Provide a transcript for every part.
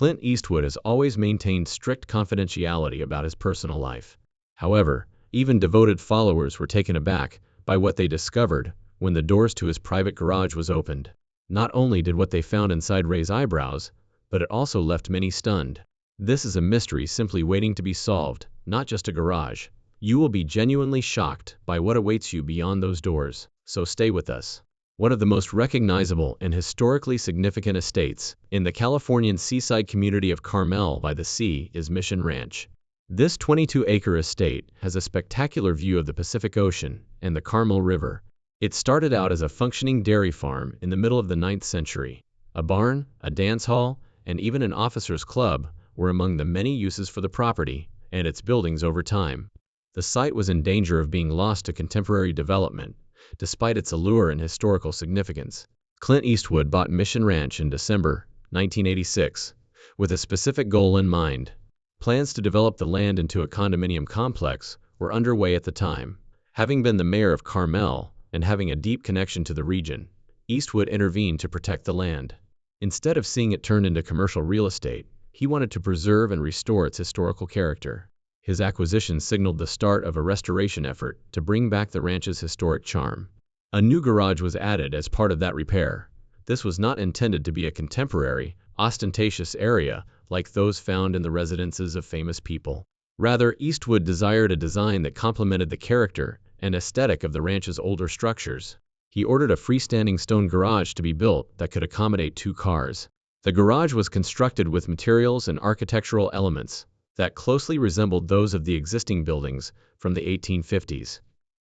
Clint Eastwood has always maintained strict confidentiality about his personal life. However, even devoted followers were taken aback by what they discovered when the doors to his private garage was opened. Not only did what they found inside raise eyebrows, but it also left many stunned. This is a mystery simply waiting to be solved, not just a garage. You will be genuinely shocked by what awaits you beyond those doors, so stay with us. One of the most recognizable and historically significant estates in the Californian seaside community of Carmel by the Sea is Mission Ranch. This 22-acre estate has a spectacular view of the Pacific Ocean and the Carmel River. It started out as a functioning dairy farm in the middle of the 9th century. A barn, a dance hall, and even an officers' club were among the many uses for the property and its buildings over time. The site was in danger of being lost to contemporary development, despite its allure and historical significance. Clint Eastwood bought Mission Ranch in December 1986 with a specific goal in mind. Plans to develop the land into a condominium complex were underway at the time. Having been the mayor of Carmel and having a deep connection to the region, Eastwood intervened to protect the land. Instead of seeing it turned into commercial real estate, he wanted to preserve and restore its historical character. His acquisition signaled the start of a restoration effort to bring back the ranch's historic charm. A new garage was added as part of that repair. This was not intended to be a contemporary, ostentatious area like those found in the residences of famous people. Rather, Eastwood desired a design that complemented the character and aesthetic of the ranch's older structures. He ordered a freestanding stone garage to be built that could accommodate 2 cars. The garage was constructed with materials and architectural elements that closely resembled those of the existing buildings from the 1850s.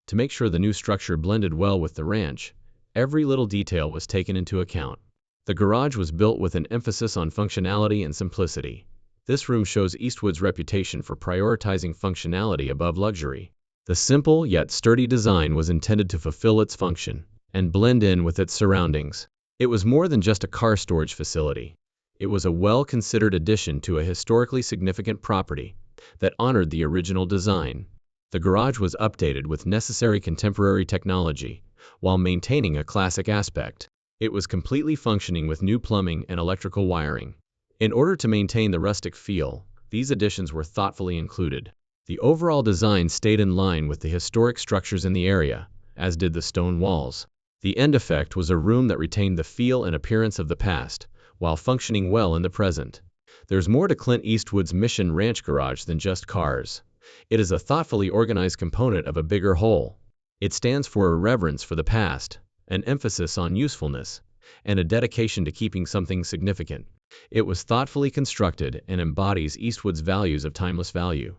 To make sure the new structure blended well with the ranch, every little detail was taken into account. The garage was built with an emphasis on functionality and simplicity. This room shows Eastwood's reputation for prioritizing functionality above luxury. The simple yet sturdy design was intended to fulfill its function and blend in with its surroundings. It was more than just a car storage facility. It was a well-considered addition to a historically significant property that honored the original design. The garage was updated with necessary contemporary technology while maintaining a classic aspect. It was completely functioning with new plumbing and electrical wiring. In order to maintain the rustic feel, these additions were thoughtfully included. The overall design stayed in line with the historic structures in the area, as did the stone walls. The end effect was a room that retained the feel and appearance of the past, while functioning well in the present. There's more to Clint Eastwood's Mission Ranch garage than just cars. It is a thoughtfully organized component of a bigger whole. It stands for a reverence for the past, an emphasis on usefulness, and a dedication to keeping something significant. It was thoughtfully constructed and embodies Eastwood's values of timeless value,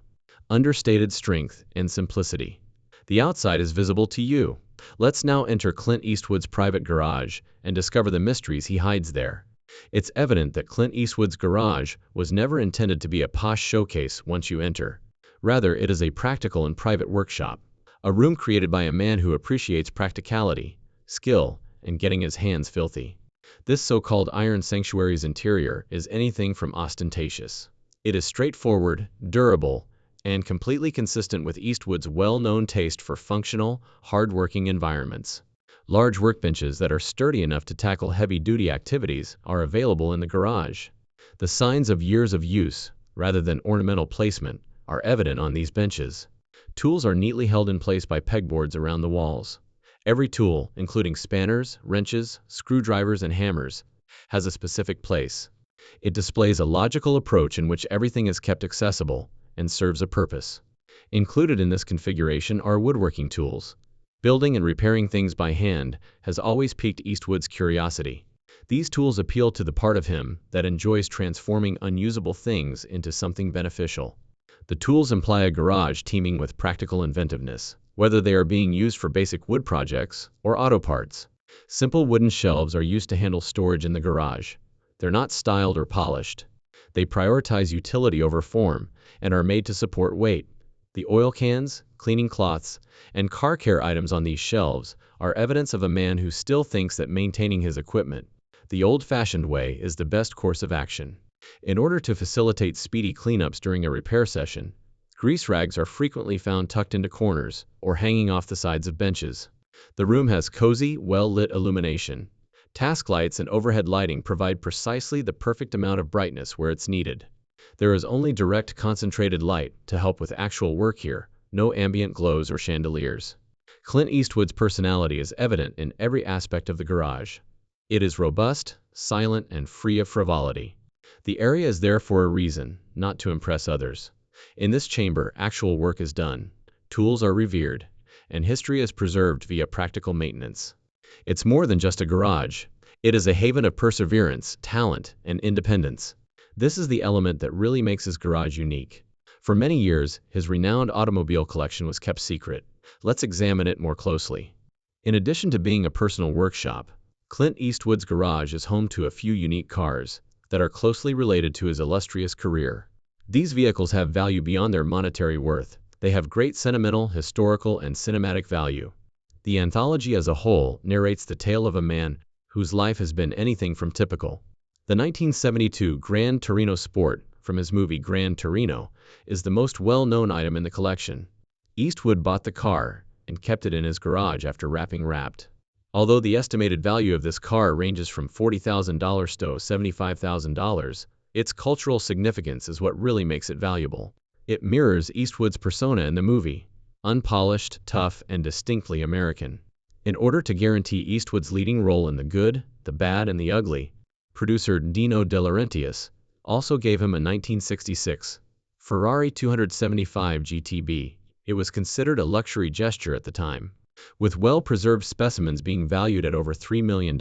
understated strength, and simplicity. The outside is visible to you. Let's now enter Clint Eastwood's private garage and discover the mysteries he hides there. It's evident that Clint Eastwood's garage was never intended to be a posh showcase once you enter. Rather, it is a practical and private workshop, a room created by a man who appreciates practicality, skill, and getting his hands filthy. This so-called Iron Sanctuary's interior is anything from ostentatious. It is straightforward, durable, and completely consistent with Eastwood's well-known taste for functional, hard-working environments. Large workbenches that are sturdy enough to tackle heavy-duty activities are available in the garage. The signs of years of use, rather than ornamental placement, are evident on these benches. Tools are neatly held in place by pegboards around the walls. Every tool, including spanners, wrenches, screwdrivers, and hammers, has a specific place. It displays a logical approach in which everything is kept accessible and serves a purpose. Included in this configuration are woodworking tools. Building and repairing things by hand has always piqued Eastwood's curiosity. These tools appeal to the part of him that enjoys transforming unusable things into something beneficial. The tools imply a garage teeming with practical inventiveness, whether they are being used for basic wood projects or auto parts. Simple wooden shelves are used to handle storage in the garage. They're not styled or polished. They prioritize utility over form and are made to support weight. The oil cans, cleaning cloths, and car care items on these shelves are evidence of a man who still thinks that maintaining his equipment the old-fashioned way is the best course of action. In order to facilitate speedy cleanups during a repair session, grease rags are frequently found tucked into corners or hanging off the sides of benches. The room has cozy, well-lit illumination, Task lights and overhead lighting provide precisely the perfect amount of brightness where it's needed. There is only direct concentrated light to help with actual work here, no ambient glows or chandeliers. Clint Eastwood's personality is evident in every aspect of the garage. It is robust, silent, and free of frivolity. The area is there for a reason, not to impress others. In this chamber, actual work is done, tools are revered, and history is preserved via practical maintenance. It's more than just a garage. It is a haven of perseverance, talent, and independence. This is the element that really makes his garage unique. For many years, his renowned automobile collection was kept secret. Let's examine it more closely. In addition to being a personal workshop, Clint Eastwood's garage is home to a few unique cars that are closely related to his illustrious career. These vehicles have value beyond their monetary worth. They have great sentimental, historical, and cinematic value. The anthology as a whole narrates the tale of a man whose life has been anything from typical. The 1972 Gran Torino Sport from his movie Gran Torino is the most well-known item in the collection. Eastwood bought the car and kept it in his garage after wrapped. Although the estimated value of this car ranges from $40,000 to $75,000, its cultural significance is what really makes it valuable. It mirrors Eastwood's persona in the movie, unpolished, tough, and distinctly American. In order to guarantee Eastwood's leading role in the good, the bad, and the ugly, producer Dino De Laurentiis also gave him a 1966 Ferrari 275 GTB. It was considered a luxury gesture at the time. With well-preserved specimens being valued at over $3 million,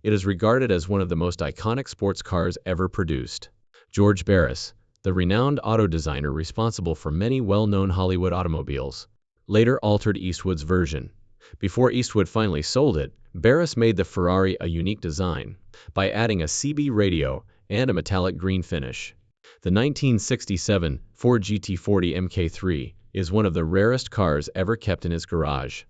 it is regarded as one of the most iconic sports cars ever produced. George Barris, the renowned auto designer responsible for many well-known Hollywood automobiles, later altered Eastwood's version. Before Eastwood finally sold it, Barris made the Ferrari a unique design by adding a CB radio and a metallic green finish. The 1967 Ford GT40 Mk3 is one of the rarest cars ever kept in his garage.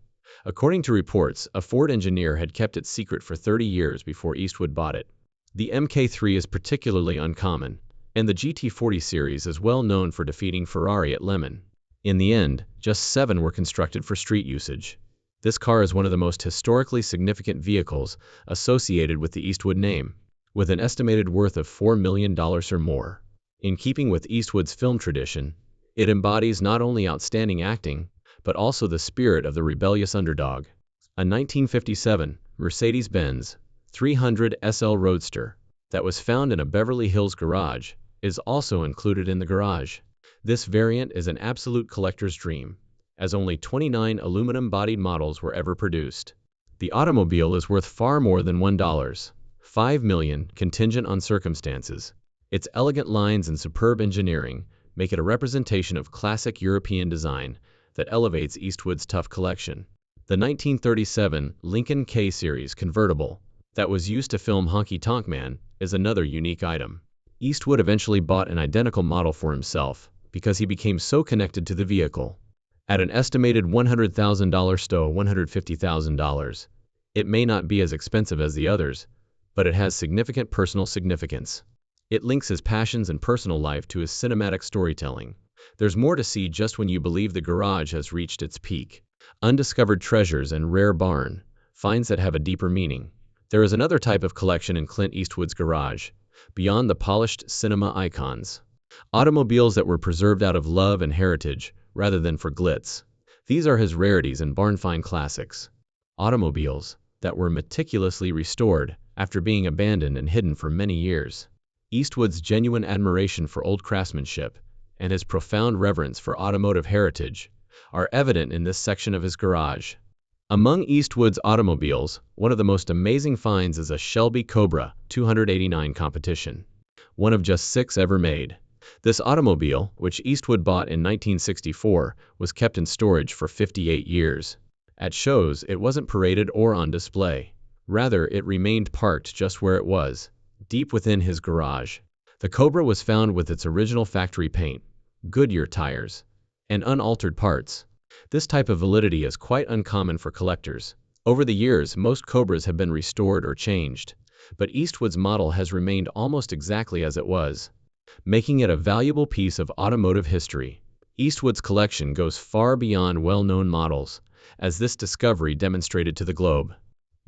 According to reports, a Ford engineer had kept it secret for 30 years before Eastwood bought it. The Mk3 is particularly uncommon, and the GT40 series is well known for defeating Ferrari at Le Mans. In the end, just 7 were constructed for street usage. This car is one of the most historically significant vehicles associated with the Eastwood name, with an estimated worth of $4 million or more. In keeping with Eastwood's film tradition, it embodies not only outstanding acting, but also the spirit of the rebellious underdog. A 1957 Mercedes-Benz 300 SL Roadster that was found in a Beverly Hills garage is also included in the garage. This variant is an absolute collector's dream, as only 29 aluminum-bodied models were ever produced. The automobile is worth far more than $1.5 million, contingent on circumstances. Its elegant lines and superb engineering make it a representation of classic European design that elevates Eastwood's tough collection. The 1937 Lincoln K-Series convertible that was used to film Honky Tonk Man is another unique item. Eastwood eventually bought an identical model for himself because he became so connected to the vehicle. At an estimated $100,000 to $150,000, it may not be as expensive as the others, but it has significant personal significance. It links his passions and personal life to his cinematic storytelling. There's more to see just when you believe the garage has reached its peak. Undiscovered treasures and rare barn finds that have a deeper meaning. There is another type of collection in Clint Eastwood's garage, beyond the polished cinema icons. Automobiles that were preserved out of love and heritage, rather than for glitz. These are his rarities and barn-find classics. Automobiles that were meticulously restored after being abandoned and hidden for many years. Eastwood's genuine admiration for old craftsmanship and his profound reverence for automotive heritage are evident in this section of his garage. Among Eastwood's automobiles, one of the most amazing finds is a Shelby Cobra 289 competition, one of just 6 ever made. This automobile, which Eastwood bought in 1964, was kept in storage for 58 years. At shows, it wasn't paraded or on display. Rather, it remained parked just where it was, deep within his garage. The Cobra was found with its original factory paint, Goodyear tires, and unaltered parts. This type of validity is quite uncommon for collectors. Over the years, most Cobras have been restored or changed, but Eastwood's model has remained almost exactly as it was, making it a valuable piece of automotive history. Eastwood's collection goes far beyond well-known models, as this discovery demonstrated to the globe.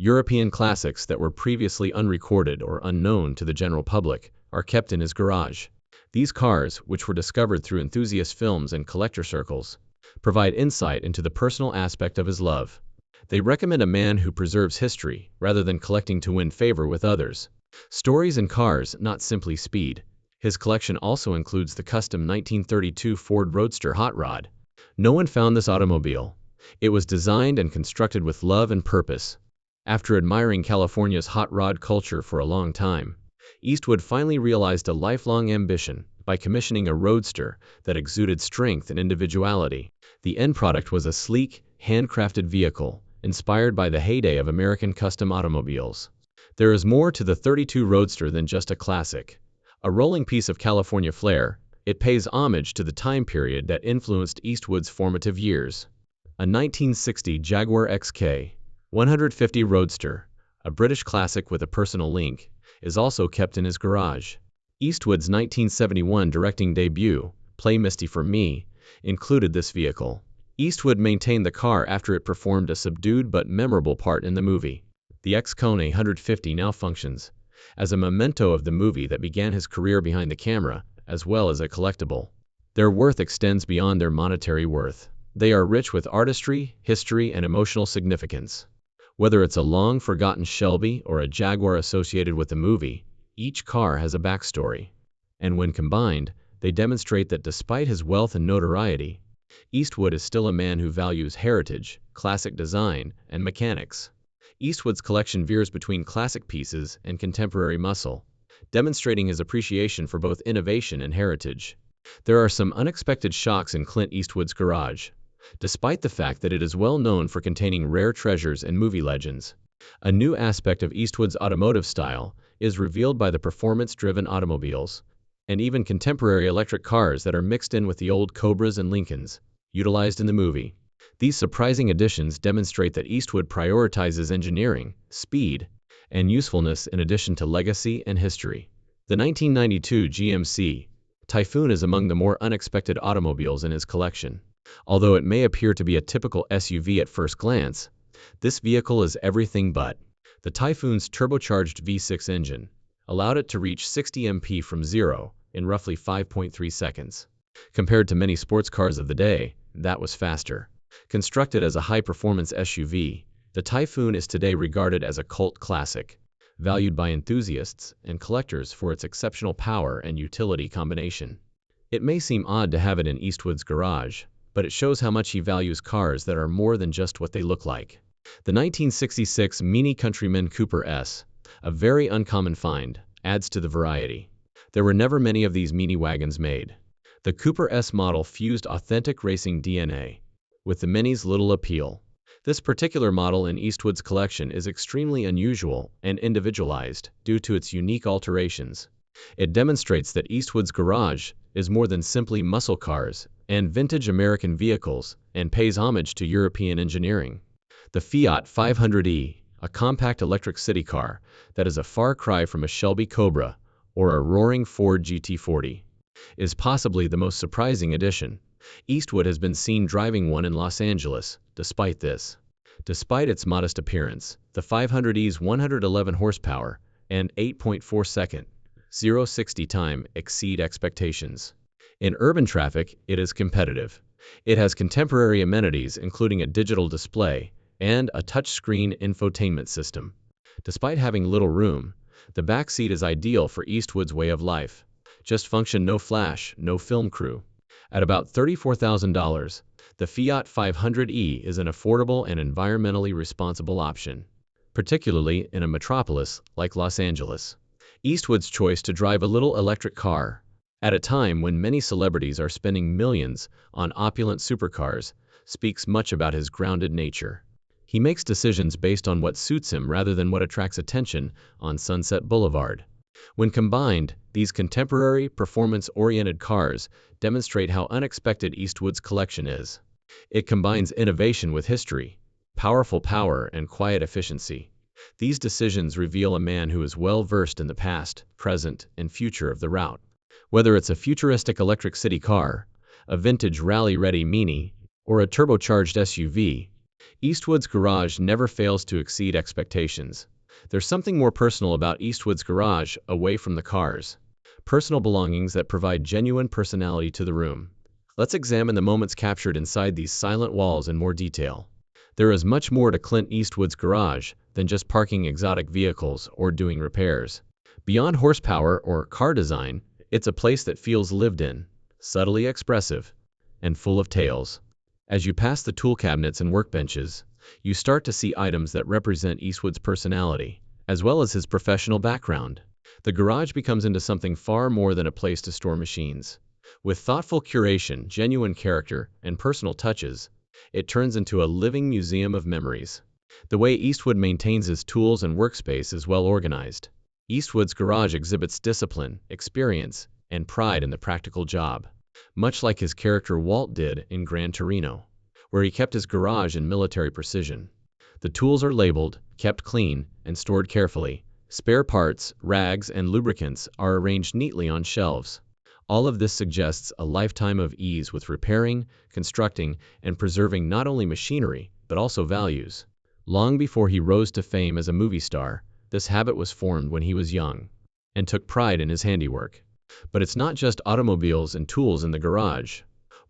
European classics that were previously unrecorded or unknown to the general public are kept in his garage. These cars, which were discovered through enthusiast films and collector circles, provide insight into the personal aspect of his love. They recommend a man who preserves history rather than collecting to win favor with others. Stories and cars, not simply speed. His collection also includes the custom 1932 Ford Roadster hot rod. No one found this automobile. It was designed and constructed with love and purpose. After admiring California's hot rod culture for a long time, Eastwood finally realized a lifelong ambition by commissioning a roadster that exuded strength and individuality. The end product was a sleek, handcrafted vehicle, inspired by the heyday of American custom automobiles. There is more to the 32 Roadster than just a classic. A rolling piece of California flair, it pays homage to the time period that influenced Eastwood's formative years. A 1960 Jaguar XK 150 Roadster, a British classic with a personal link, is also kept in his garage. Eastwood's 1971 directing debut, Play Misty for Me, included this vehicle. Eastwood maintained the car after it performed a subdued but memorable part in the movie. The XK 150 now functions as a memento of the movie that began his career behind the camera, as well as a collectible. Their worth extends beyond their monetary worth. They are rich with artistry, history, and emotional significance. Whether it's a long-forgotten Shelby or a Jaguar associated with the movie, each car has a backstory. And when combined, they demonstrate that despite his wealth and notoriety, Eastwood is still a man who values heritage, classic design, and mechanics. Eastwood's collection veers between classic pieces and contemporary muscle, demonstrating his appreciation for both innovation and heritage. There are some unexpected shocks in Clint Eastwood's garage. Despite the fact that it is well known for containing rare treasures and movie legends, a new aspect of Eastwood's automotive style is revealed by the performance-driven automobiles, and even contemporary electric cars that are mixed in with the old Cobras and Lincolns, utilized in the movie. These surprising additions demonstrate that Eastwood prioritizes engineering, speed, and usefulness in addition to legacy and history. The 1992 GMC Typhoon is among the more unexpected automobiles in his collection. Although it may appear to be a typical SUV at first glance, this vehicle is everything but. The Typhoon's turbocharged V6 engine allowed it to reach 60 mph from zero in roughly 5.3 seconds. Compared to many sports cars of the day, that was faster. Constructed as a high-performance SUV, the Typhoon is today regarded as a cult classic, valued by enthusiasts and collectors for its exceptional power and utility combination. It may seem odd to have it in Eastwood's garage, but it shows how much he values cars that are more than just what they look like. The 1966 Mini Countryman Cooper S, a very uncommon find, adds to the variety. There were never many of these mini wagons made. The Cooper S model fused authentic racing DNA with the Mini's little appeal. This particular model in Eastwood's collection is extremely unusual and individualized due to its unique alterations. It demonstrates that Eastwood's garage is more than simply muscle cars and vintage American vehicles and pays homage to European engineering. The Fiat 500e, a compact electric city car that is a far cry from a Shelby Cobra or a roaring Ford GT40, is possibly the most surprising addition. Eastwood has been seen driving one in Los Angeles. Despite its modest appearance, the 500e's 111 horsepower and 8.4-second 0-60 time exceed expectations. In urban traffic, it is competitive. It has contemporary amenities including a digital display and a touchscreen infotainment system. Despite having little room, the back seat is ideal for Eastwood's way of life. Just function, no flash, no film crew. At about $34,000, the Fiat 500e is an affordable and environmentally responsible option, particularly in a metropolis like Los Angeles. Eastwood's choice to drive a little electric car, at a time when many celebrities are spending millions on opulent supercars, speaks much about his grounded nature. He makes decisions based on what suits him rather than what attracts attention on Sunset Boulevard. When combined, these contemporary, performance-oriented cars demonstrate how unexpected Eastwood's collection is. It combines innovation with history, powerful power, and quiet efficiency. These decisions reveal a man who is well-versed in the past, present, and future of the route. Whether it's a futuristic electric city car, a vintage rally-ready Mini, or a turbocharged SUV, Eastwood's garage never fails to exceed expectations. There's something more personal about Eastwood's garage, away from the cars. Personal belongings that provide genuine personality to the room. Let's examine the moments captured inside these silent walls in more detail. There is much more to Clint Eastwood's garage than just parking exotic vehicles or doing repairs. Beyond horsepower or car design, it's a place that feels lived in, subtly expressive, and full of tales. As you pass the tool cabinets and workbenches, you start to see items that represent Eastwood's personality, as well as his professional background. The garage becomes into something far more than a place to store machines. With thoughtful curation, genuine character, and personal touches, it turns into a living museum of memories. The way Eastwood maintains his tools and workspace is well organized. Eastwood's garage exhibits discipline, experience, and pride in the practical job, much like his character Walt did in Gran Torino, where he kept his garage in military precision. The tools are labeled, kept clean, and stored carefully. Spare parts, rags, and lubricants are arranged neatly on shelves. All of this suggests a lifetime of ease with repairing, constructing, and preserving not only machinery, but also values. Long before he rose to fame as a movie star, this habit was formed when he was young, and took pride in his handiwork. But it's not just automobiles and tools in the garage.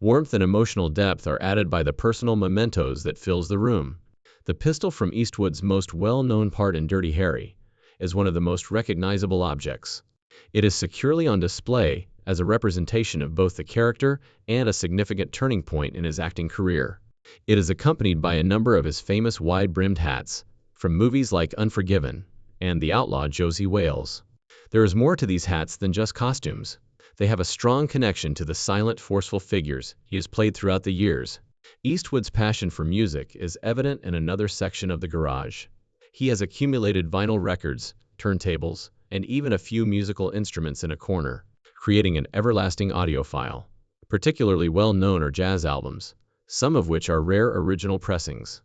Warmth and emotional depth are added by the personal mementos that fills the room. The pistol from Eastwood's most well-known part in Dirty Harry is one of the most recognizable objects. It is securely on display as a representation of both the character and a significant turning point in his acting career. It is accompanied by a number of his famous wide-brimmed hats, from movies like Unforgiven and The Outlaw Josie Wales. There is more to these hats than just costumes. They have a strong connection to the silent, forceful figures he has played throughout the years. Eastwood's passion for music is evident in another section of the garage. He has accumulated vinyl records, turntables, and even a few musical instruments in a corner, creating an everlasting audiophile. Particularly well-known are jazz albums, some of which are rare original pressings.